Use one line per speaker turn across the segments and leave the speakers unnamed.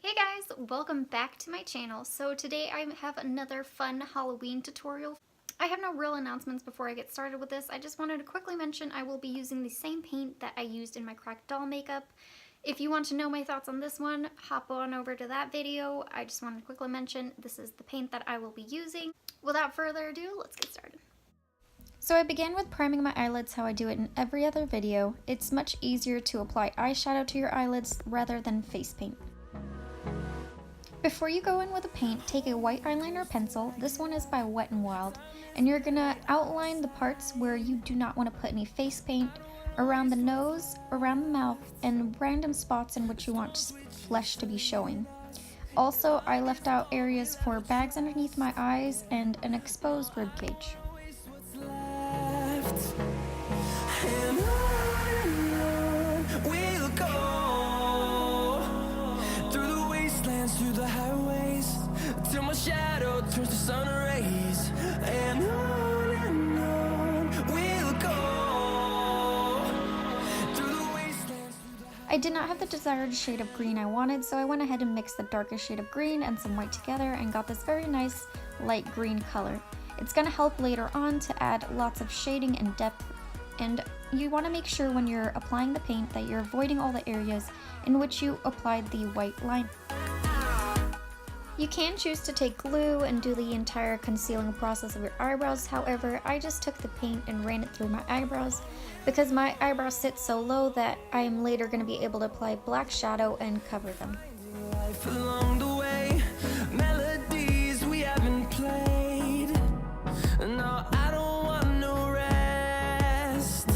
Hey guys, welcome back to my channel. So today I have another fun Halloween tutorial. I have no real announcements before I get started with this. I just wanted to quickly mention I will be using the same paint that I used in my cracked doll makeup. If you want to know my thoughts on this one, hop on over to that video. I just wanted to quickly mention this is the paint that I will be using. Without further ado, let's get started. So I began with priming my eyelids how I do it in every other video. It's much easier to apply eyeshadow to your eyelids rather than face paint. Before you go in with the paint, take a white eyeliner pencil, this one is by Wet n Wild, and you're gonna outline the parts where you do not want to put any face paint, around the nose, around the mouth, and random spots in which you want flesh to be showing. Also, I left out areas for bags underneath my eyes and an exposed ribcage.
Through the highways till my shadow turns to sun rays, and on we'll go through the wastelands.
I did not have the desired shade of green I wanted, so I went ahead and mixed the darkest shade of green and some white together and got this very nice light green color. It's going to help later on to add lots of shading and depth, and you want to make sure when you're applying the paint that you're avoiding all the areas in which you applied the white line. You can choose to take glue and do the entire concealing process of your eyebrows. However, I just took the paint and ran it through my eyebrows because my eyebrows sit so low that I am later going to be able to apply black shadow and cover them.
Life along the way, melodies we haven't played. No, I don't want no rest.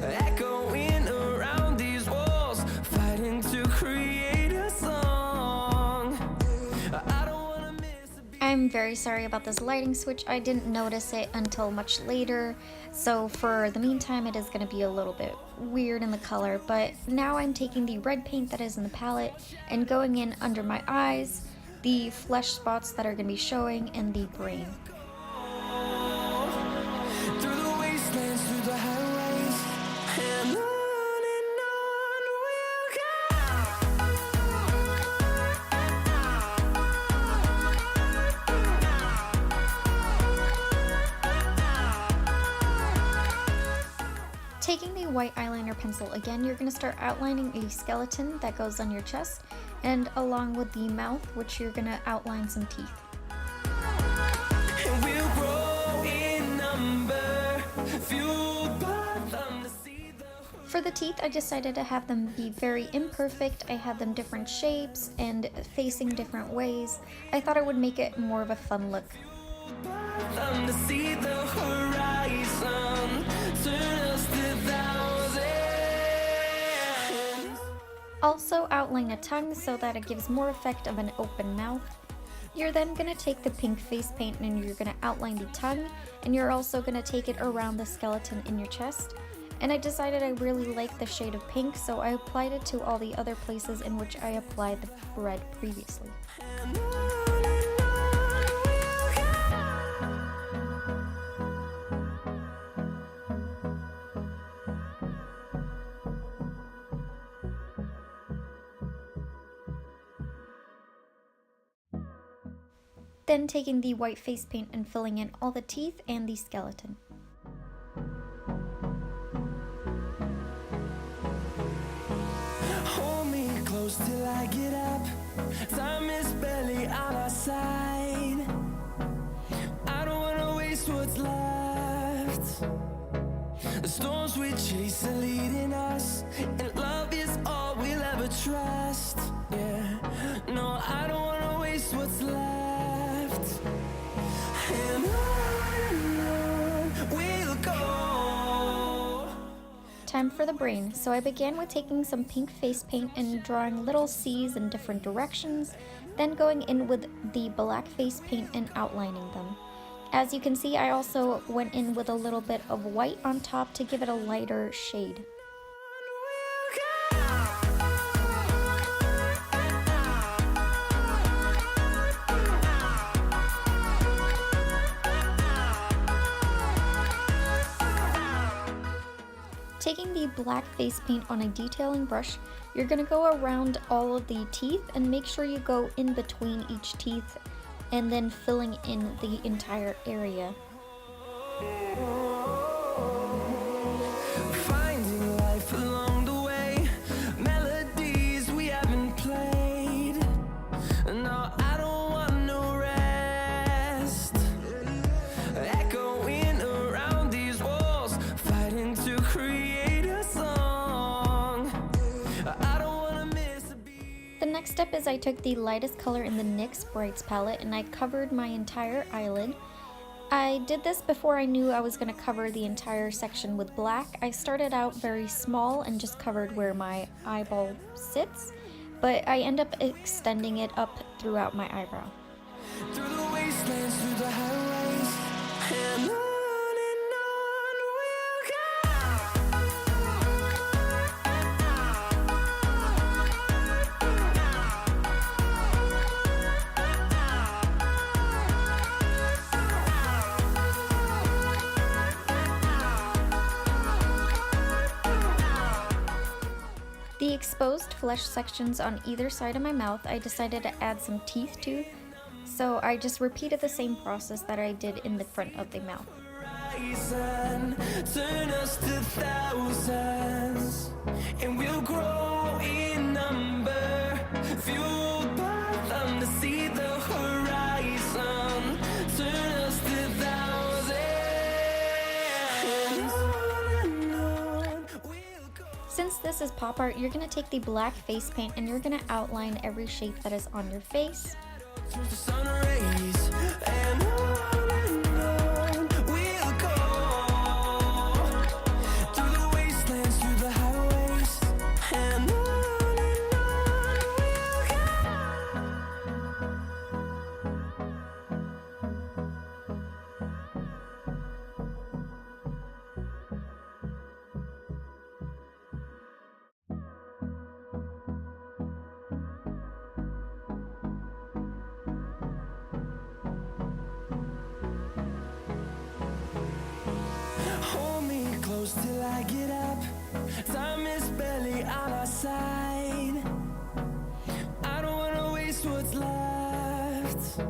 Echoing around these walls, fighting to create a song.
I'm very sorry about this lighting switch. I didn't notice it until much later, so for the meantime it is going to be a little bit weird in the color, but now I'm taking the red paint that is in the palette and going in under my eyes, the flesh spots that are going to be showing, and the brain.
Through the wastelands, through the highways, and on we'll go.
Taking the white eyeliner pencil again, you're going to start outlining a skeleton that goes on your chest, and along with the mouth, which you're going to outline some teeth.
And we'll grow in number, fueled by them to see the...
For the teeth, I decided to have them be very imperfect. I had them different shapes and facing different ways. I thought it would make it more of a fun look.
Them to see the horizon, turn us to thousands.
Also outline a tongue so that it gives more effect of an open mouth. You're then going to take the pink face paint and you're going to outline the tongue, and you're also going to take it around the skeleton in your chest. And I decided I really liked the shade of pink, so I applied it to all the other places in which I applied the red previously. Then taking the white face paint and filling in all the teeth and the skeleton.
Hold me close till I get up. Time is barely on our side. I don't wanna waste what's left. The storms we chase are leading us, and love is all we'll ever trust. Yeah, no, I don't wanna waste what's left. And on we'll go.
Time for the brain, so I began with taking some pink face paint and drawing little C's in different directions, then going in with the black face paint and outlining them. As you can see, I also went in with a little bit of white on top to give it a lighter shade. Taking the black face paint on a detailing brush, you're going to go around all of the teeth and make sure you go in between each teeth and then filling in the entire area.
Finding life along the way, melodies we haven't played. No, I don't want no rest. Echoing around these walls, fighting to create a song. I don't wanna miss a beat.
The next step is I took the lightest color in the NYX Brights palette and I covered my entire eyelid. I did this before I knew I was going to cover the entire section with black. I started out very small and just covered where my eyeball sits, but I end up extending it up throughout my eyebrow.
Through the wastelands, through the highways, and on we'll go.
The exposed flesh sections on either side of my mouth I decided to add some teeth to, so I just repeated the same process that I did in the front of the mouth.
Horizon, turn us to thousands, and we'll grow in number, fueled by them to see the horizon, turn us to thousands, and on we'll go.
Since this is pop art, you're going to take the black face paint and you're going to outline every shape that is on your face.
Through the sun rays, and on we'll go. Through the wastelands, through the highways, and on we'll go. Hold me close till I get up. Time is barely on our side. I don't wanna waste what's left.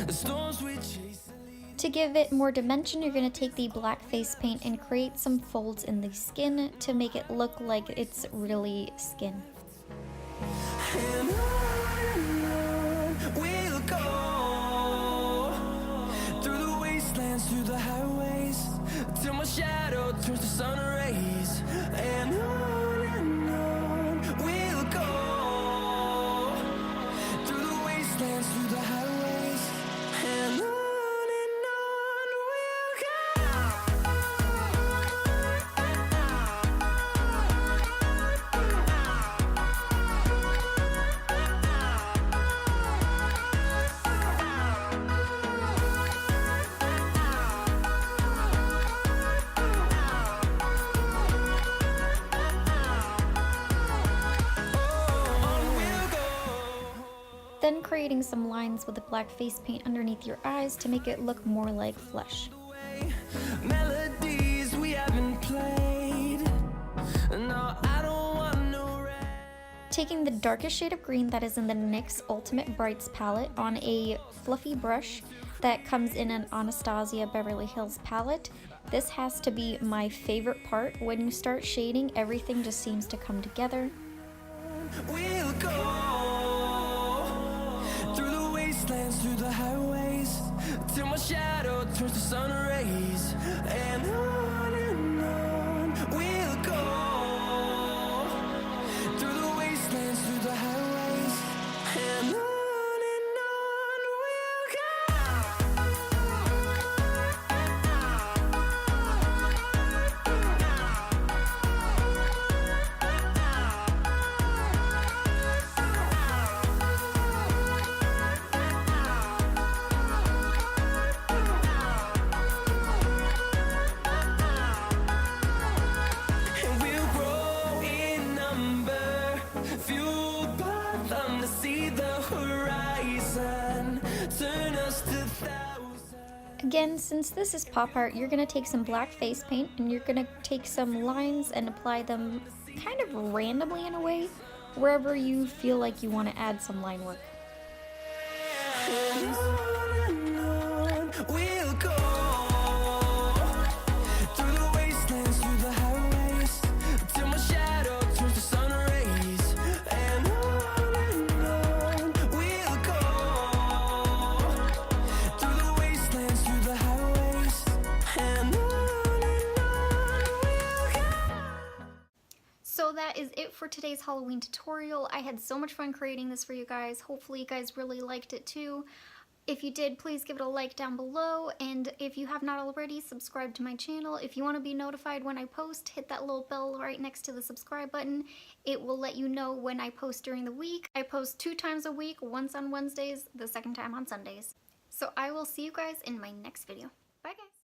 The storms we chase are leading.
To give it more dimension, you're going to take the black face paint and create some folds in the skin to make it look like it's really skin.
And on we'll go. Through the wastelands, through the highways, till my shadow turns to sun rays. And on we'll go. Through the wastelands, through the highways, and on we'll
Then creating some lines with the black face paint underneath your eyes to make it look more like flesh.
melodies we haven't played. No, I don't want no rest.
Taking the darkest shade of green that is in the NYX Ultimate Brights palette on a fluffy brush that comes in an Anastasia Beverly Hills palette. This has to be my favorite part. When you start shading, everything just seems to come together.
We'll go through the wastelands, through the highways, till my shadow turns to sun rays. And on we'll go through the wastelands, through the highways, and on we'll go. And we'll grow in number, fueled by them to see the horizon, turn us to thousands.
Again, since this is pop art, you're going to take some black face paint and you're going to take some lines and apply them kind of randomly in a way, wherever you feel like you want to add some line work.
We'll go through the wastelands, through the highways, till my shadow turns to sun rays. And on we'll go through the wastelands, through the highways, and on we'll go.
So that is it for today's Halloween tutorial. I had so much fun creating this for you guys. Hopefully you guys really liked it too. If you did, please give it a like down below, and if you have not already, subscribe to my channel. If you want to be notified when I post, hit that little bell right next to the subscribe button. It will let you know when I post during the week. I post 2 times a week, once on Wednesdays, the second time on Sundays. So I will see you guys in my next video. Bye guys!